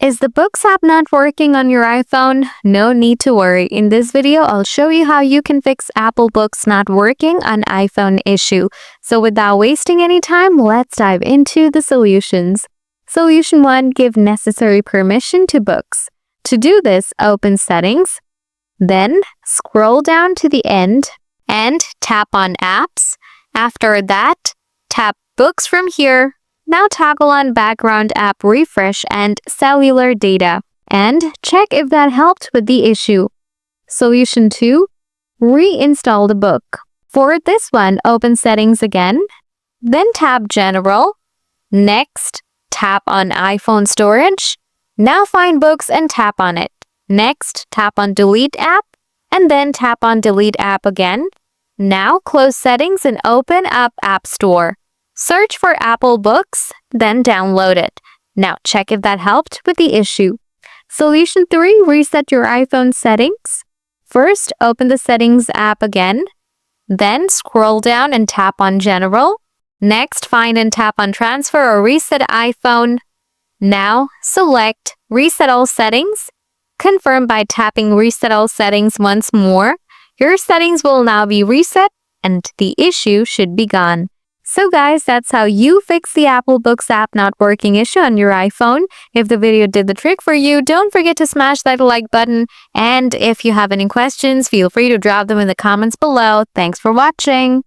Is the Books app not working on your iPhone? No need to worry. In this video, I'll show you how you can fix Apple Books not working on iPhone issue. So without wasting any time, let's dive into the solutions. Solution 1. Give necessary permission to Books. To do this, open Settings, then scroll down to the end and tap on Apps. After that, tap Books from here. Now toggle on Background App Refresh and Cellular Data and check if that helped with the issue. Solution 2. Reinstall the book. For this one, open Settings again, then tap General. Next, tap on iPhone Storage. Now find Books and tap on it. Next, tap on Delete App and then tap on Delete App again. Now close Settings and open up App Store. Search for Apple Books, then download it. Now check if that helped with the issue. Solution 3. Reset your iPhone settings. First, open the Settings app again. Then scroll down and tap on General. Next, find and tap on Transfer or Reset iPhone. Now, select Reset All Settings. Confirm by tapping Reset All Settings once more. Your settings will now be reset and the issue should be gone. So guys, that's how you fix the Apple Books app not working issue on your iPhone. If the video did the trick for you, don't forget to smash that like button. And if you have any questions, feel free to drop them in the comments below. Thanks for watching.